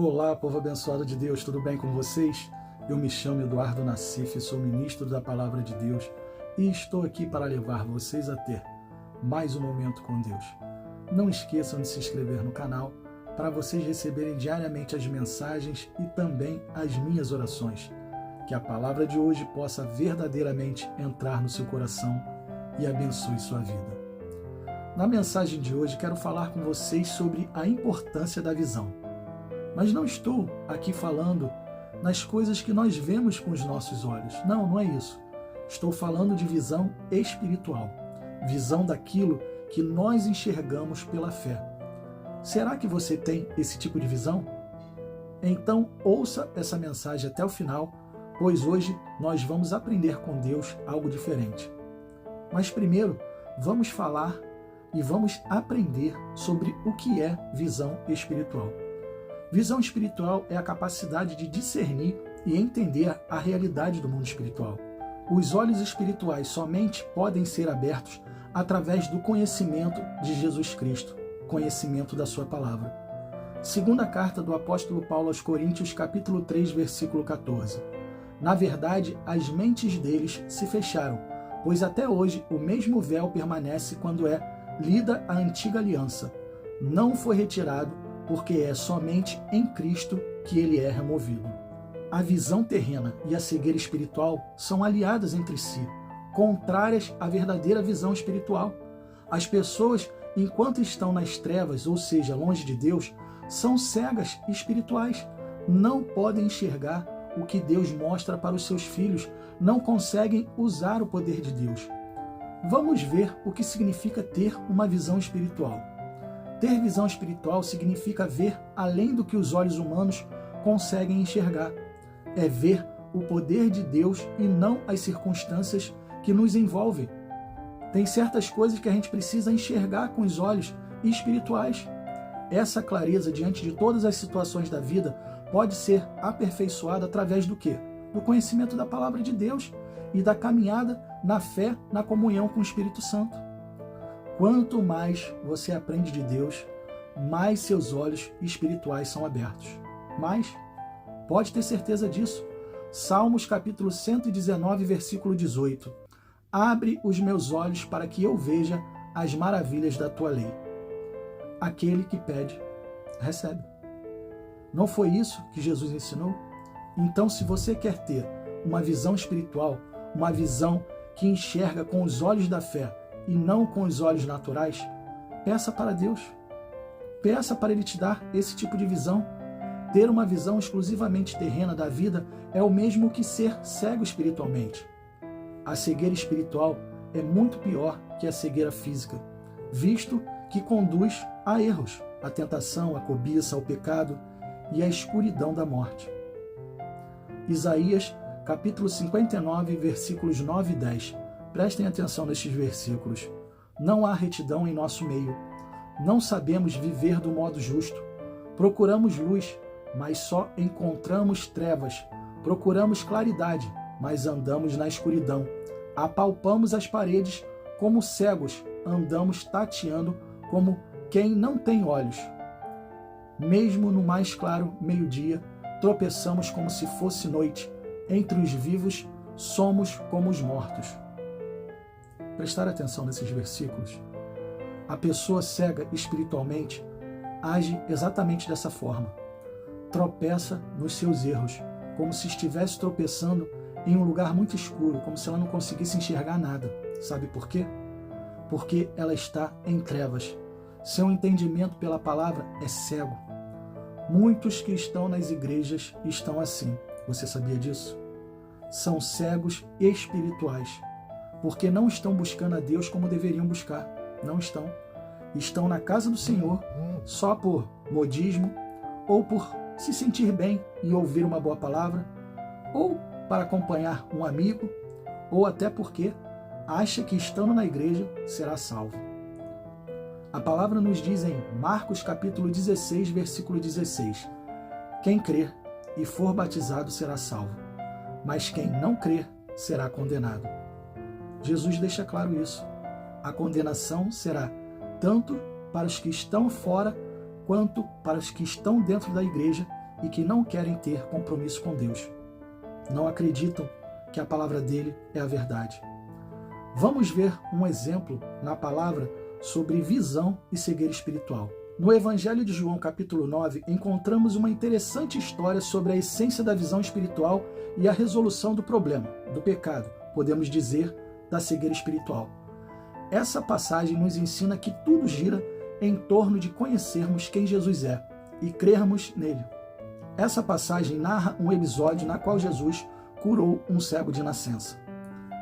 Olá, povo abençoado de Deus, tudo bem com vocês? Eu me chamo Eduardo Nassif, sou ministro da Palavra de Deus e estou aqui para levar vocês a ter mais um momento com Deus. Não esqueçam de se inscrever no canal para vocês receberem diariamente as mensagens e também as minhas orações. Que a palavra de hoje possa verdadeiramente entrar no seu coração e abençoe sua vida. Na mensagem de hoje quero falar com vocês sobre a importância da visão. Mas não estou aqui falando nas coisas que nós vemos com os nossos olhos. Não é isso. Estou falando de visão espiritual. Visão daquilo que nós enxergamos pela fé. Será que você tem esse tipo de visão? Então ouça essa mensagem até o final, pois hoje nós vamos aprender com Deus algo diferente. Mas primeiro, vamos falar e vamos aprender sobre o que é visão espiritual. Visão espiritual é a capacidade de discernir e entender a realidade do mundo espiritual. Os olhos espirituais somente podem ser abertos através do conhecimento de Jesus Cristo, conhecimento da sua palavra. Segunda carta do apóstolo Paulo aos Coríntios, capítulo 3, versículo 14. Na verdade, as mentes deles se fecharam, pois até hoje o mesmo véu permanece quando é lida a antiga aliança. Não foi retirado, porque é somente em Cristo que ele é removido. A visão terrena e a cegueira espiritual são aliadas entre si, contrárias à verdadeira visão espiritual. As pessoas, enquanto estão nas trevas, ou seja, longe de Deus, são cegas espirituais. Não podem enxergar o que Deus mostra para os seus filhos, não conseguem usar o poder de Deus. Vamos ver o que significa ter uma visão espiritual. Ter visão espiritual significa ver além do que os olhos humanos conseguem enxergar. É ver o poder de Deus e não as circunstâncias que nos envolvem. Tem certas coisas que a gente precisa enxergar com os olhos espirituais. Essa clareza diante de todas as situações da vida pode ser aperfeiçoada através do quê? Do conhecimento da palavra de Deus e da caminhada na fé, na comunhão com o Espírito Santo. Quanto mais você aprende de Deus, mais seus olhos espirituais são abertos. Mas, pode ter certeza disso. Salmos capítulo 119, versículo 18. Abre os meus olhos para que eu veja as maravilhas da tua lei. Aquele que pede, recebe. Não foi isso que Jesus ensinou? Então, se você quer ter uma visão espiritual, uma visão que enxerga com os olhos da fé, e não com os olhos naturais, peça para Deus. Peça para Ele te dar esse tipo de visão. Ter uma visão exclusivamente terrena da vida é o mesmo que ser cego espiritualmente. A cegueira espiritual é muito pior que a cegueira física, visto que conduz a erros, a tentação, a cobiça, ao pecado e à escuridão da morte. Isaías, capítulo 59, versículos 9 e 10. Prestem atenção nestes versículos. Não há retidão em nosso meio. Não sabemos viver do modo justo. Procuramos luz, mas só encontramos trevas. Procuramos claridade, mas andamos na escuridão. Apalpamos as paredes como cegos, andamos tateando como quem não tem olhos. Mesmo no mais claro meio-dia, tropeçamos como se fosse noite. Entre os vivos, somos como os mortos. Prestar atenção nesses versículos. A pessoa cega espiritualmente age exatamente dessa forma. Tropeça nos seus erros, como se estivesse tropeçando em um lugar muito escuro, como se ela não conseguisse enxergar nada. Sabe por quê? Porque ela está em trevas. Seu entendimento pela palavra é cego. Muitos que estão nas igrejas estão assim. Você sabia disso? São cegos espirituais, porque não estão buscando a Deus como deveriam buscar. Não estão. Estão na casa do Senhor só por modismo, ou por se sentir bem e ouvir uma boa palavra, ou para acompanhar um amigo, ou até porque acha que estando na igreja será salvo. A palavra nos diz em Marcos capítulo 16, versículo 16: quem crer e for batizado será salvo, mas quem não crer será condenado. Jesus deixa claro isso. A condenação será tanto para os que estão fora, quanto para os que estão dentro da igreja e que não querem ter compromisso com Deus. Não acreditam que a palavra dele é a verdade. Vamos ver um exemplo na palavra sobre visão e cegueira espiritual. No Evangelho de João, capítulo 9, encontramos uma interessante história sobre a essência da visão espiritual e a resolução do problema, do pecado, podemos dizer, da cegueira espiritual. Essa passagem nos ensina que tudo gira em torno de conhecermos quem Jesus é e crermos nele. Essa passagem narra um episódio na qual Jesus curou um cego de nascença.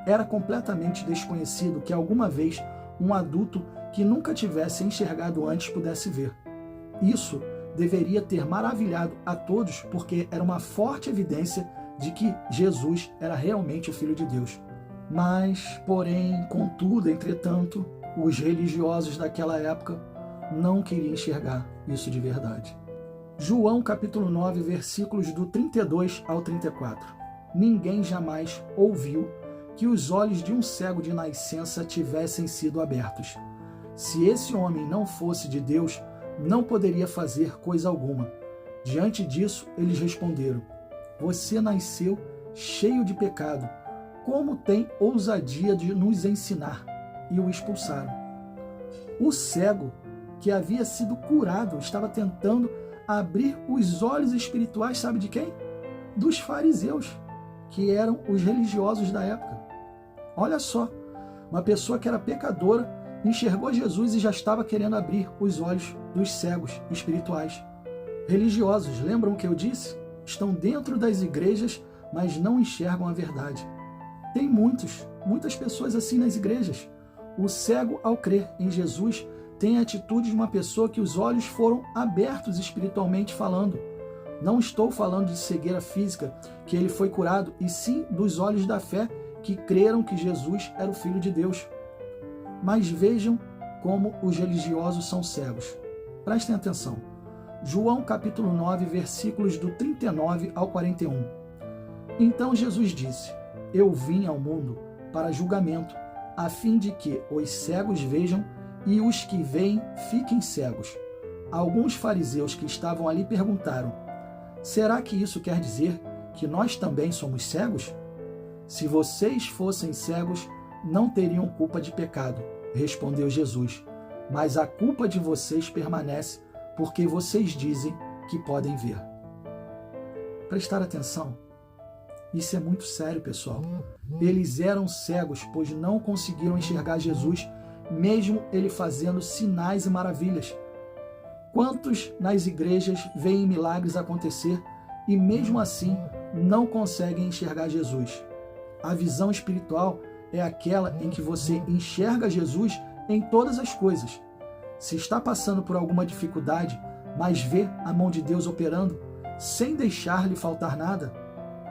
Era completamente desconhecido que alguma vez um adulto que nunca tivesse enxergado antes pudesse ver. Isso deveria ter maravilhado a todos, porque era uma forte evidência de que Jesus era realmente o Filho de Deus. Mas, porém, contudo, entretanto, os religiosos daquela época não queriam enxergar isso de verdade. João capítulo 9, versículos do 32 ao 34. Ninguém jamais ouviu que os olhos de um cego de nascença tivessem sido abertos. Se esse homem não fosse de Deus, não poderia fazer coisa alguma. Diante disso, eles responderam: Você nasceu cheio de pecado. Como tem ousadia de nos ensinar? E o expulsaram. O cego, que havia sido curado, estava tentando abrir os olhos espirituais, sabe de quem? Dos fariseus, que eram os religiosos da época. Olha só, uma pessoa que era pecadora enxergou Jesus e já estava querendo abrir os olhos dos cegos espirituais. Religiosos, lembram o que eu disse? Estão dentro das igrejas, mas não enxergam a verdade. Tem muitas pessoas assim nas igrejas. O cego, ao crer em Jesus, tem a atitude de uma pessoa que os olhos foram abertos espiritualmente falando. Não estou falando de cegueira física, que ele foi curado, e sim dos olhos da fé, que creram que Jesus era o Filho de Deus. Mas vejam como os religiosos são cegos. Prestem atenção. João capítulo 9, versículos do 39 ao 41. Então Jesus disse: Eu vim ao mundo para julgamento, a fim de que os cegos vejam e os que veem fiquem cegos. Alguns fariseus que estavam ali perguntaram: Será que isso quer dizer que nós também somos cegos? Se vocês fossem cegos, não teriam culpa de pecado, respondeu Jesus. Mas a culpa de vocês permanece, porque vocês dizem que podem ver. Prestar atenção. Isso é muito sério, pessoal. Eles eram cegos, pois não conseguiram enxergar Jesus, mesmo ele fazendo sinais e maravilhas. Quantos nas igrejas veem milagres acontecer e mesmo assim não conseguem enxergar Jesus? A visão espiritual é aquela em que você enxerga Jesus em todas as coisas. Se está passando por alguma dificuldade, mas vê a mão de Deus operando, sem deixar-lhe faltar nada,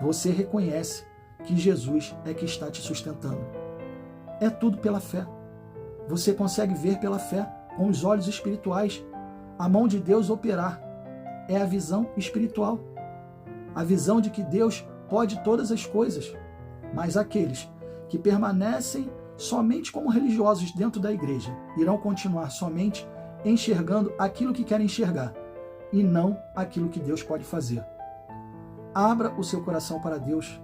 você reconhece que Jesus é que está te sustentando. É tudo pela fé. Você consegue ver pela fé, com os olhos espirituais, a mão de Deus operar. É a visão espiritual. A visão de que Deus pode todas as coisas. Mas aqueles que permanecem somente como religiosos dentro da igreja irão continuar somente enxergando aquilo que querem enxergar e não aquilo que Deus pode fazer. Abra o seu coração para Deus.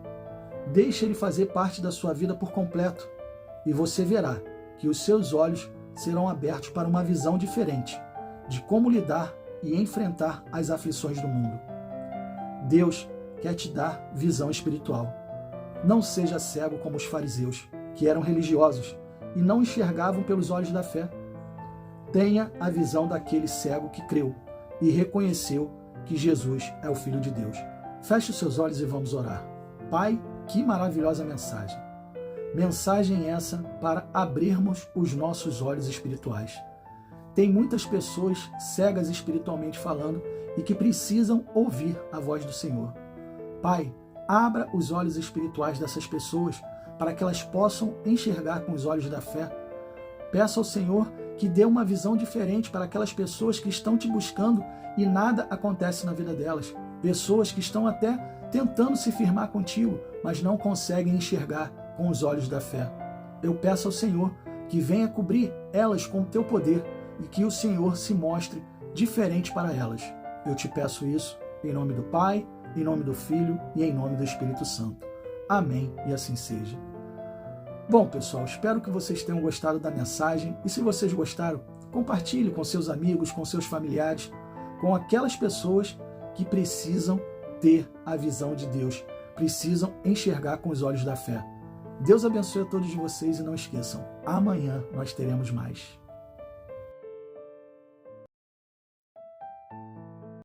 Deixe Ele fazer parte da sua vida por completo e você verá que os seus olhos serão abertos para uma visão diferente de como lidar e enfrentar as aflições do mundo. Deus quer te dar visão espiritual. Não seja cego como os fariseus, que eram religiosos e não enxergavam pelos olhos da fé. Tenha a visão daquele cego que creu e reconheceu que Jesus é o Filho de Deus. Feche os seus olhos e vamos orar. Pai, que maravilhosa mensagem. Mensagem essa para abrirmos os nossos olhos espirituais. Tem muitas pessoas cegas espiritualmente falando e que precisam ouvir a voz do Senhor. Pai, abra os olhos espirituais dessas pessoas para que elas possam enxergar com os olhos da fé. Peça ao Senhor que dê uma visão diferente para aquelas pessoas que estão te buscando e nada acontece na vida delas. Pessoas que estão até tentando se firmar contigo, mas não conseguem enxergar com os olhos da fé. Eu peço ao Senhor que venha cobrir elas com o teu poder e que o Senhor se mostre diferente para elas. Eu te peço isso Em nome do Pai, em nome do Filho e em nome do Espírito Santo. Amém, e assim seja. Bom, pessoal, espero que vocês tenham gostado da mensagem e se vocês gostaram, compartilhe com seus amigos, com seus familiares, com aquelas pessoas que precisam ter a visão de Deus, precisam enxergar com os olhos da fé. Deus abençoe a todos vocês e não esqueçam, amanhã nós teremos mais.